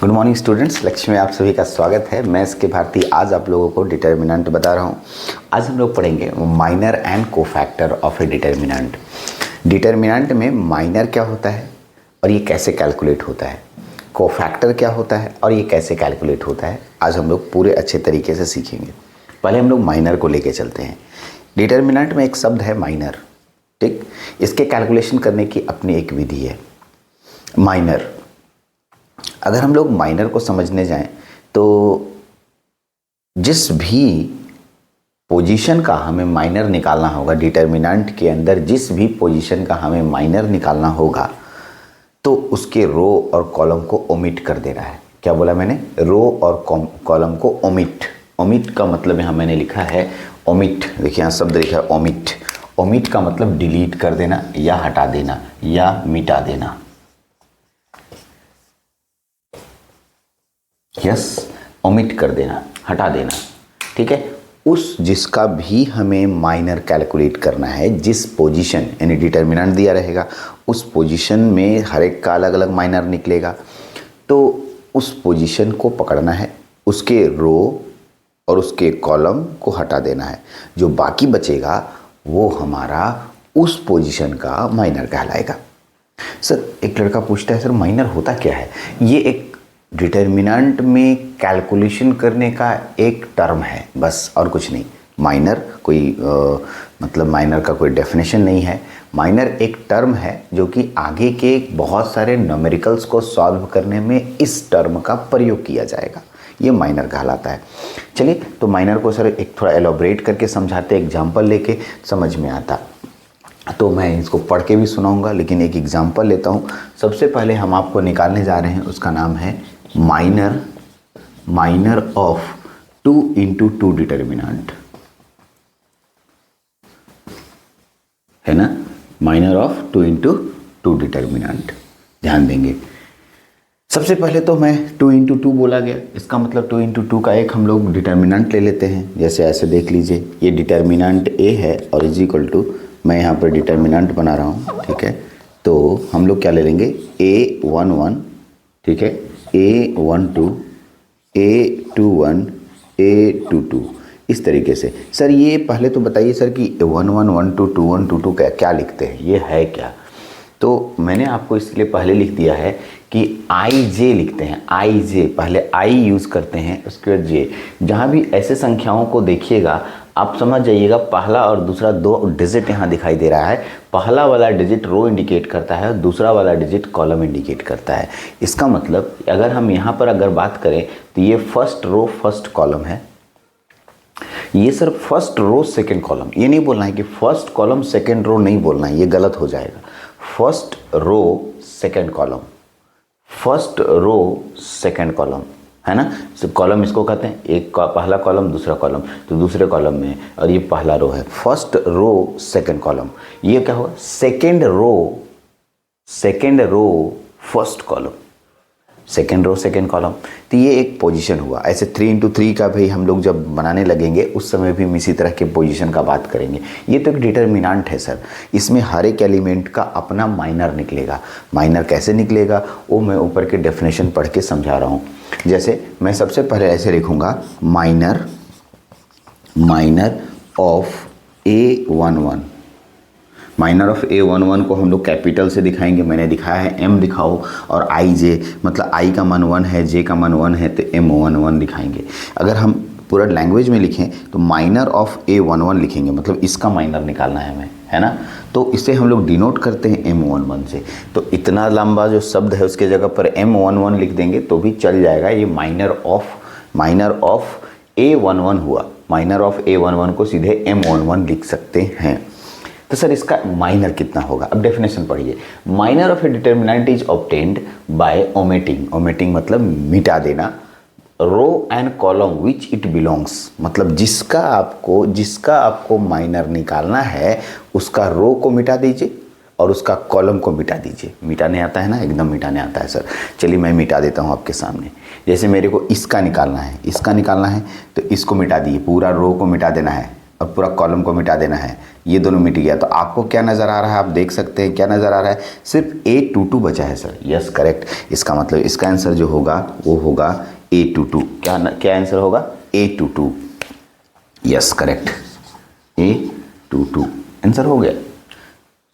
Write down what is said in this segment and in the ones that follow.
Good morning students, लक्ष्य में आप सभी का स्वागत है। मैं एस के भारती आज आप लोगों को डिटर्मिनेंट बता रहा हूँ। आज हम लोग पढ़ेंगे minor and cofactor of a determinant. Determinant में माइनर क्या होता है और ये कैसे कैलकुलेट होता है, कोफैक्टर क्या होता है और ये कैसे कैलकुलेट होता है, आज हम लोग पूरे अच्छे तरीके से सीखेंगे। पहले हम लोग माइनर को लेके चलते हैं। डिटर्मिनेंट में एक शब्द है माइनर, ठीक। इसके कैलकुलेशन करने की अपनी एक विधि है। माइनर, अगर हम लोग माइनर को समझने जाएं तो जिस भी पोजीशन का हमें माइनर निकालना होगा, डिटर्मिनेंट के अंदर जिस भी पोजीशन का हमें माइनर निकालना होगा, तो उसके रो और कॉलम को ओमिट कर देना है। क्या बोला मैंने? रो और कॉलम को ओमिट। ओमिट का मतलब यहाँ मैंने लिखा है ओमिट। देखिए यहाँ शब्द लिखा है ओमिट। ओमिट का मतलब डिलीट कर देना या हटा देना या मिटा देना। यस, ओमिट कर देना, हटा देना, ठीक है। उस जिसका भी हमें माइनर कैलकुलेट करना है, जिस पोजीशन यानी डिटर्मिनेंट दिया रहेगा उस पोजीशन में हर एक का अलग अलग माइनर निकलेगा, तो उस पोजीशन को पकड़ना है, उसके रो और उसके कॉलम को हटा देना है। जो बाकी बचेगा वो हमारा उस पोजीशन का माइनर कहलाएगा। सर, एक लड़का पूछता है सर माइनर होता क्या है? ये एक डिटर्मिनेंट में कैलकुलेशन करने का एक टर्म है, बस और कुछ नहीं। माइनर कोई मतलब माइनर का कोई डेफिनेशन नहीं है। माइनर एक टर्म है जो कि आगे के बहुत सारे न्यूमेरिकल्स को सॉल्व करने में इस टर्म का प्रयोग किया जाएगा, ये माइनर कहलाता है। चलिए, तो माइनर को सर एक थोड़ा एलोबरेट करके समझाते, एग्जाम्पल लेके समझ में आता। तो मैं इसको पढ़ के भी सुनाऊंगा, लेकिन एक एग्जाम्पल लेता हूँ। सबसे पहले हम आपको निकालने जा रहे हैं, उसका नाम है माइनर ऑफ 2 into 2 डिटर्मिनेंट, है ना। माइनर ऑफ 2 into 2 डिटर्मिनेंट, ध्यान देंगे। सबसे पहले तो मैं 2 into 2 बोला गया, इसका मतलब 2 into 2 का एक हम लोग डिटर्मिनेंट ले लेते हैं। जैसे ऐसे देख लीजिए, ये डिटर्मिनेंट ए है और इज इक्वल टू, मैं यहाँ पर डिटर्मिनेंट बना रहा हूँ, ठीक है। तो हम लोग क्या ले लेंगे, A11, ठीक है, A12, A21, A22, इस तरीके से। सर ये पहले तो बताइए सर कि 11, 12, 21, 22 क्या लिखते हैं, ये है क्या? तो मैंने आपको इसलिए पहले लिख दिया है कि आई जे लिखते हैं। आई जे, पहले आई यूज़ करते हैं, उसके बाद जे। जहाँ भी ऐसे संख्याओं को देखिएगा आप समझ जाइएगा, पहला और दूसरा 2 डिजिट यहाँ दिखाई दे रहा है। पहला वाला डिजिट रो इंडिकेट करता है और दूसरा वाला डिजिट कॉलम इंडिकेट करता है। इसका मतलब अगर हम यहाँ पर अगर बात करें तो ये फर्स्ट रो फर्स्ट कॉलम है। ये sir first row second column, ये नहीं बोलना है कि फर्स्ट कॉलम सेकंड रो, नहीं बोलना है, ये गलत हो जाएगा। First row second column, first row second column, है ना। कॉलम इसको कहते हैं, एक का पहला कॉलम दूसरा कॉलम, तो दूसरे कॉलम में, और ये पहला रो है। फर्स्ट रो सेकंड कॉलम, ये क्या होगा, second row first column, second row second column. तो ये एक पोजीशन हुआ। ऐसे 3 into 3 का भी हम लोग जब बनाने लगेंगे उस समय भी हम इसी तरह के पोजीशन का बात करेंगे। ये तो एक डिटर्मिनेंट है सर, इसमें हर एक एलिमेंट का अपना माइनर निकलेगा। माइनर कैसे निकलेगा वो मैं ऊपर के डेफिनेशन पढ़ के समझा रहा हूँ। जैसे मैं सबसे पहले ऐसे लिखूँगा, minor of A11। Minor of A11 को हम लोग कैपिटल से दिखाएंगे, मैंने दिखाया है M दिखाओ, और आई जे मतलब I का मान 1 है, J का मान 1 है, तो M11 दिखाएंगे। अगर हम पूरा लैंग्वेज में लिखें तो माइनर ऑफ A11 लिखेंगे, मतलब इसका माइनर निकालना है हमें, है ना। तो इसे हम लोग डिनोट करते हैं M11 से। तो इतना लंबा जो शब्द है उसके जगह पर M11 लिख देंगे तो भी चल जाएगा। ये माइनर ऑफ A11 हुआ। माइनर ऑफ A11 को सीधे M11 लिख सकते हैं। तो सर इसका माइनर कितना होगा? अब डेफिनेशन पढ़िए। Minor of a determinant is obtained by omitting, omitting मतलब मिटा देना, row and column which it belongs, मतलब जिसका आपको माइनर निकालना है उसका रो को मिटा दीजिए और उसका कॉलम को मिटा दीजिए। मिटाने आता है ना, एकदम मिटाने आता है सर। चलिए मैं मिटा देता हूँ आपके सामने। जैसे मेरे को इसका निकालना है तो इसको मिटा दिए, पूरा रो को मिटा देना है और पूरा कॉलम को मिटा देना है, ये दोनों मिट गया। तो आपको क्या नज़र आ रहा है, आप देख सकते हैं क्या नज़र आ रहा है, सिर्फ A22 बचा है सर। Yes correct. इसका मतलब इसका आंसर जो होगा वो होगा A22। क्या आंसर होगा, A22। Yes correct, A22 answer हो गया।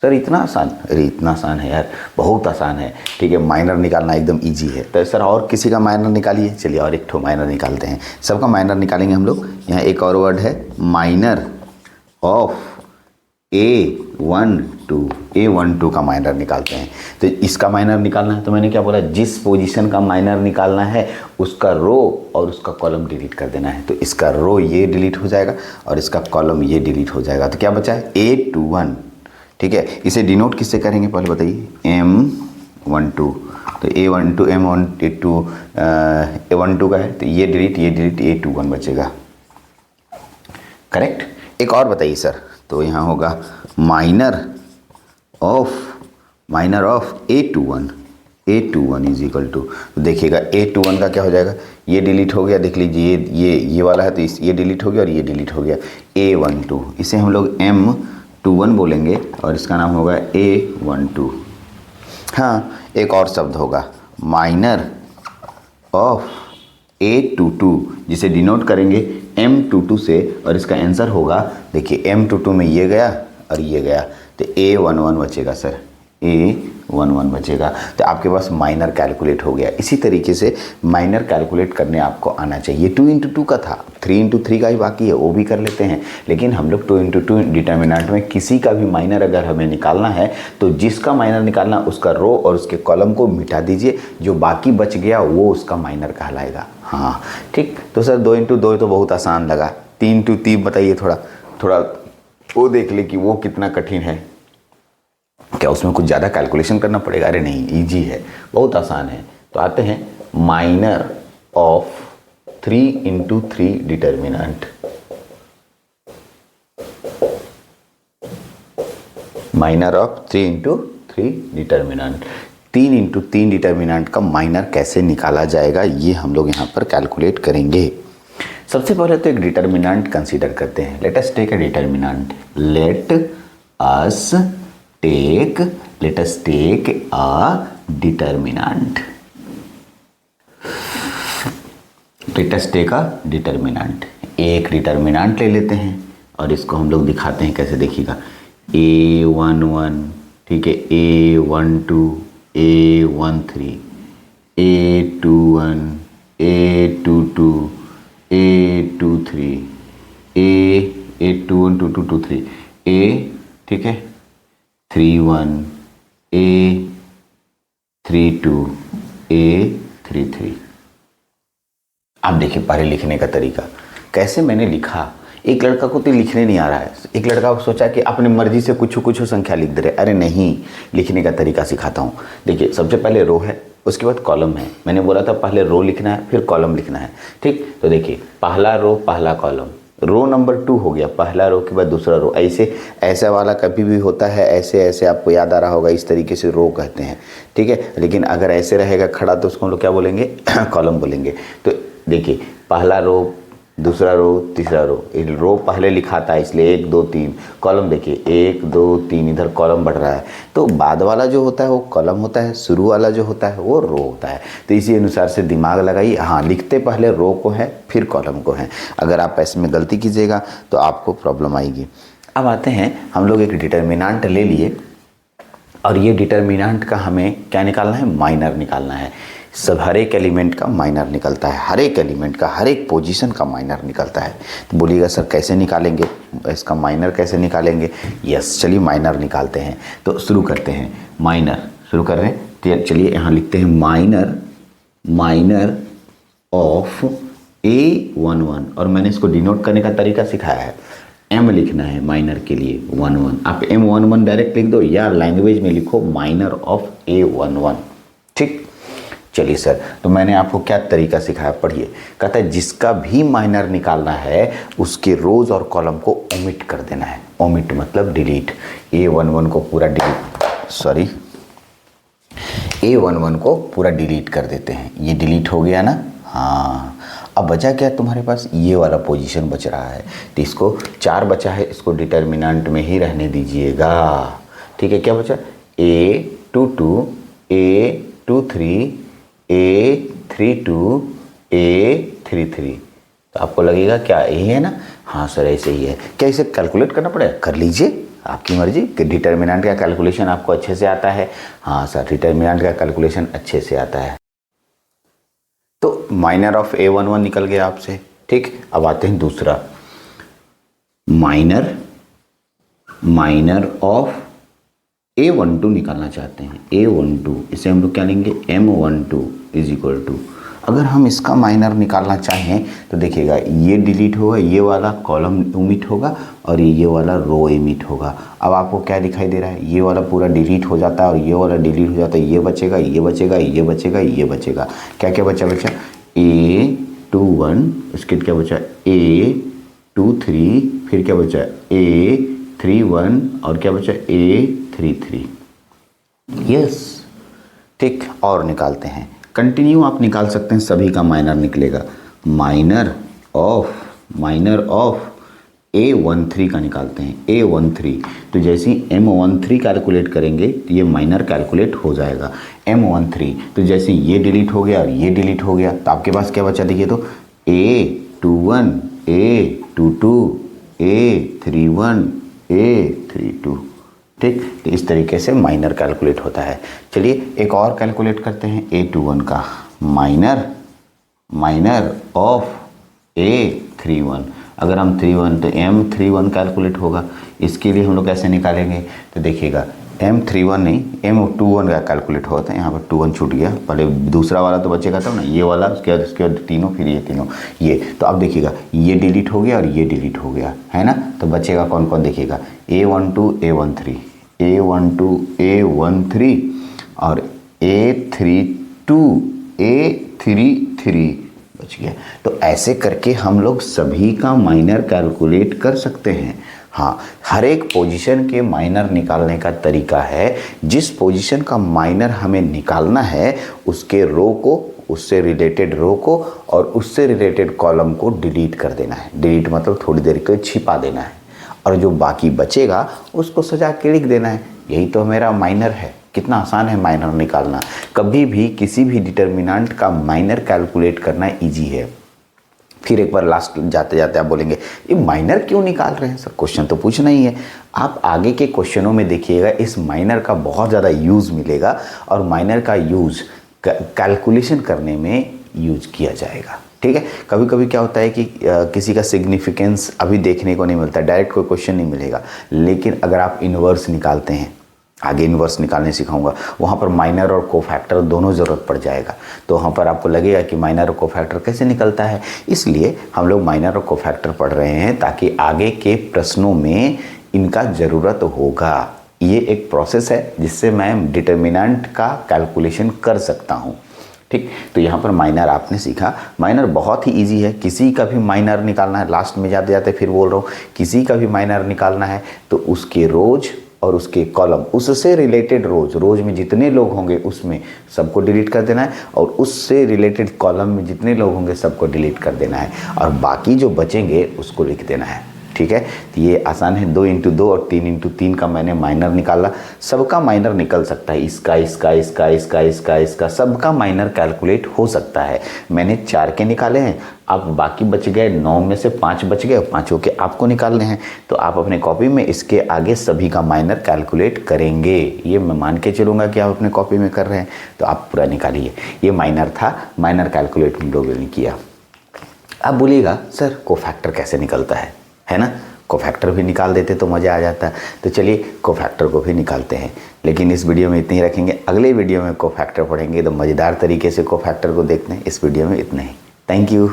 सर इतना आसान, अरे इतना आसान है यार, बहुत आसान है। ठीक है, माइनर निकालना एकदम इजी है। तो सर और किसी का माइनर निकालिए। चलिए और एक ठो माइनर निकालते हैं, सबका माइनर निकालेंगे हम लोग। यहाँ एक और वर्ड है माइनर ऑफ A12 का माइनर निकालते हैं। तो इसका माइनर निकालना है, तो मैंने क्या बोला, जिस पोजीशन का माइनर निकालना है उसका रो और उसका कॉलम डिलीट कर देना है। तो इसका रो ये डिलीट हो जाएगा और इसका कॉलम ये डिलीट हो जाएगा। तो क्या बचा है, A21। ठीक है, इसे डिनोट किससे करेंगे पहले बताइए, M12। तो A12 A12 का है, तो ये डिलीट A21 बचेगा। करेक्ट। एक और बताइए सर, तो यहाँ होगा minor of A21 is equal to, तो देखिएगा A21 का क्या हो जाएगा, ये डिलीट हो गया, देख लीजिए ये वाला है, तो ये डिलीट हो गया और ये डिलीट हो गया, A12। इसे हम लोग M21 बोलेंगे और इसका नाम होगा A12। हाँ, एक और शब्द होगा माइनर ऑफ A22, जिसे डिनोट करेंगे M22 से, और इसका आंसर होगा, देखिए M22 में ये गया और ये गया, तो A11 बचेगा सर, A11 बचेगा। तो आपके पास माइनर कैलकुलेट हो गया। इसी तरीके से माइनर कैलकुलेट करने आपको आना चाहिए। 2 into 2 का था, 3 into 3 का ही बाकी है, वो भी कर लेते हैं। लेकिन हम लोग 2 into 2 डिटर्मिनेंट में किसी का भी माइनर अगर हमें निकालना है, तो जिसका माइनर निकालना उसका रो और उसके कॉलम को मिटा दीजिए, जो बाकी बच गया वो उसका माइनर कहलाएगा। हाँ ठीक। तो सर 2 into 2 तो बहुत आसान लगा, 3 into 3 बताइए, थोड़ा वो देख ले कि वो कितना कठिन है, क्या उसमें कुछ ज़्यादा कैलकुलेशन करना पड़ेगा। अरे नहीं, इजी है, बहुत आसान है। तो आते हैं minor of 3 into 3 determinant. Minor of 3 into 3 determinant, 3 into 3 determinant का माइनर कैसे निकाला जाएगा, ये हम लोग यहाँ पर कैलकुलेट करेंगे। सबसे पहले तो एक डिटर्मिनेंट कंसीडर करते हैं। Let us take a determinant, let us take a determinant। Let us take a determinant। एक डिटर्मिनेंट ले लेते हैं और इसको हम लोग दिखाते हैं कैसे, देखिएगा A11, ठीक है, A12, A13, A21, A22, A23, A21, 22, 23, A, ठीक है, 31, A32, A33। आप देखिए पहले लिखने का तरीका कैसे मैंने लिखा। एक लड़का को तो लिखने नहीं आ रहा है, एक लड़का को सोचा कि अपनी मर्जी से कुछ संख्या लिख दे रहे। अरे नहीं, लिखने का तरीका सिखाता हूँ। देखिए सबसे पहले रो है, उसके बाद कॉलम है। मैंने बोला था पहले रो लिखना है फिर कॉलम लिखना है, ठीक। तो देखिए पहला रो पहला कॉलम, रो नंबर 2 हो गया, पहला रो के बाद दूसरा रो। ऐसा वाला कभी भी होता है, ऐसे आपको याद आ रहा होगा, इस तरीके से रो कहते हैं, ठीक है। लेकिन अगर ऐसे रहेगा खड़ा तो उसको हम लोग क्या बोलेंगे, कॉलम बोलेंगे। तो देखिए पहला रो, दूसरा रो, तीसरा रो, रो पहले लिखाता है इसलिए 1 2 3, कॉलम देखिए 1 2 3, इधर कॉलम बढ़ रहा है। तो बाद वाला जो होता है वो कॉलम होता है, शुरू वाला जो होता है वो रो होता है। तो इसी अनुसार से दिमाग लगाइए। हाँ, लिखते पहले रो को है फिर कॉलम को है। अगर आप ऐसे में गलती कीजिएगा तो आपको प्रॉब्लम आएगी। अब आते हैं, हम लोग एक डिटर्मिनेंट ले लिए और ये डिटर्मिनेंट का हमें क्या निकालना है, माइनर निकालना है। सब हर एक एलिमेंट का माइनर निकलता है, हर एक एलिमेंट का, हर एक पोजीशन का माइनर निकलता है। तो बोलिएगा सर कैसे निकालेंगे, इसका माइनर कैसे निकालेंगे। यस, चलिए माइनर निकालते हैं। तो शुरू करते हैं, माइनर शुरू कर रहे हैं। तो चलिए यहाँ लिखते हैं माइनर ऑफ A11, और मैंने इसको डिनोट करने का तरीका सिखाया है। M लिखना है माइनर के लिए 11, आप M11 डायरेक्ट लिख दो या लैंग्वेज में लिखो माइनर ऑफ A11, ठीक। चलिए सर, तो मैंने आपको क्या तरीका सिखाया, पढ़िए। कहता है जिसका भी माइनर निकालना है उसके रोज और कॉलम को ओमिट कर देना है। ओमिट मतलब डिलीट। A11 को पूरा डिलीट, A11 को पूरा डिलीट कर देते हैं। ये डिलीट हो गया ना, हाँ। अब बचा क्या तुम्हारे पास, ये वाला पोजीशन बच रहा है, तो इसको 4 बचा है, इसको डिटर्मिनेंट में ही रहने दीजिएगा। ठीक है, क्या बचा, A22 A23 A32 A33। तो आपको लगेगा क्या यही है ना, हाँ सर ऐसे ही है। क्या इसे कैलकुलेट करना पड़ेगा, कर लीजिए, आपकी मर्जी। कि डिटर्मिनेंट का कैलकुलेशन आपको अच्छे से आता है, हाँ सर डिटर्मिनेंट का कैलकुलेशन अच्छे से आता है। तो माइनर ऑफ A11 निकल गया आपसे। ठीक, अब आते हैं दूसरा, माइनर ऑफ A12 निकालना चाहते हैं। A12 इसे हम लोग क्या लेंगे, M12 इज इक्वल टू, अगर हम इसका माइनर निकालना चाहें तो देखिएगा ये डिलीट होगा, ये वाला कॉलम ओमिट होगा और ये वाला रो एमिट होगा। अब आपको क्या दिखाई दे रहा है, ये वाला पूरा डिलीट हो जाता है और ये वाला डिलीट हो जाता है, ये बचेगा ये बचेगा ये बचेगा ये बचेगा। क्या क्या बचा, A21, उसके क्या बचा A23, फिर क्या बचा A31 और क्या बचा A33। यस, ठीक, और निकालते हैं, कंटिन्यू आप निकाल सकते हैं, सभी का माइनर निकलेगा। माइनर ऑफ A13 का निकालते हैं, A13, तो जैसे ही M13 कैलकुलेट करेंगे तो ये माइनर कैलकुलेट हो जाएगा। M13, तो जैसे ये डिलीट हो गया और ये डिलीट हो गया, तो आपके पास क्या बचा देखिए, तो A21 A22 A31 A32। ठीक, तो इस तरीके से माइनर कैलकुलेट होता है। चलिए एक और कैलकुलेट करते हैं A21 का, माइनर ऑफ A31। अगर हम 31 तो M31 कैलकुलेट होगा, इसके लिए हम लोग कैसे निकालेंगे, तो देखिएगा M31 नहीं M21 का कैलकुलेट होता है। यहाँ पर 21 छूट गया, पहले दूसरा वाला तो बचेगा तब ना, ये वाला, उसके बाद तीनों, फिर ये तीनों, ये तो अब देखिएगा ये डिलीट हो गया और ये डिलीट हो गया है ना, तो बचेगा कौन कौन देखिएगा, A12 A13 और A32 A33 बच गया। तो ऐसे करके हम लोग सभी का माइनर कैलकुलेट कर सकते हैं। हाँ, हर एक पोजीशन के माइनर निकालने का तरीका है। जिस पोजीशन का माइनर हमें निकालना है उसके रो को, उससे रिलेटेड रो को और उससे रिलेटेड कॉलम को डिलीट कर देना है। डिलीट मतलब थोड़ी देर के लिए छिपा देना है और जो बाकी बचेगा उसको सजा के लिख देना है। यही तो मेरा माइनर है। कितना आसान है माइनर निकालना। कभी भी किसी भी डिटर्मिनेंट का माइनर कैलकुलेट करना इजी है। फिर एक बार लास्ट जाते जाते आप बोलेंगे ये माइनर क्यों निकाल रहे हैं सर, क्वेश्चन तो पूछना ही है। आप आगे के क्वेश्चनों में देखिएगा इस माइनर का बहुत ज़्यादा यूज़ मिलेगा और माइनर का यूज़ कैलकुलेशन करने में यूज किया जाएगा। ठीक है, कभी कभी क्या होता है कि किसी का सिग्निफिकेंस अभी देखने को नहीं मिलता, डायरेक्ट कोई क्वेश्चन नहीं मिलेगा, लेकिन अगर आप इन्वर्स निकालते हैं, आगे इन्वर्स निकालने सिखाऊंगा, वहाँ पर माइनर और कोफैक्टर दोनों ज़रूरत पड़ जाएगा। तो वहाँ पर आपको लगेगा कि माइनर और कोफैक्टर कैसे निकलता है, इसलिए हम लोग माइनर और कोफैक्टर पढ़ रहे हैं ताकि आगे के प्रश्नों में इनका ज़रूरत होगा। ये एक प्रोसेस है जिससे मैं डिटर्मिनेंट का कैलकुलेशन कर सकता हूँ। ठीक, तो यहाँ पर माइनर आपने सीखा। माइनर बहुत ही इजी है, किसी का भी माइनर निकालना है, लास्ट में जाते जाते फिर बोल रहा हूँ, किसी का भी माइनर निकालना है तो उसके रोज और उसके कॉलम, उससे रिलेटेड रोज में जितने लोग होंगे उसमें सबको डिलीट कर देना है और उससे रिलेटेड कॉलम में जितने लोग होंगे सबको डिलीट कर देना है और बाकी जो बचेंगे उसको लिख देना है। ठीक है, तो ये आसान है। 2 इंटू 2 और 3 इंटू 3 का मैंने माइनर निकाला। सबका माइनर निकल सकता है, इसका सबका माइनर कैलकुलेट हो सकता है। मैंने 4 के निकाले हैं, अब बाकी बच गए 9 में से 5 बच गए, 5 के आपको निकालने हैं। तो आप अपने कॉपी में इसके आगे सभी का माइनर कैलकुलेट करेंगे। ये मैं मान के चलूँगा कि आप अपने कॉपी में कर रहे हैं, तो आप पूरा निकालिए। ये माइनर था, माइनर कैलकुलेट हम लोगों ने किया। अब बोलिएगा सर कोफैक्टर कैसे निकलता है ना, कोफैक्टर भी निकाल देते तो मज़ा आ जाता। तो चलिए कोफैक्टर को भी निकालते हैं, लेकिन इस वीडियो में इतने ही रखेंगे। अगले वीडियो में कोफैक्टर पढ़ेंगे तो मज़ेदार तरीके से कोफैक्टर को देखते हैं। इस वीडियो में इतना ही। Thank you.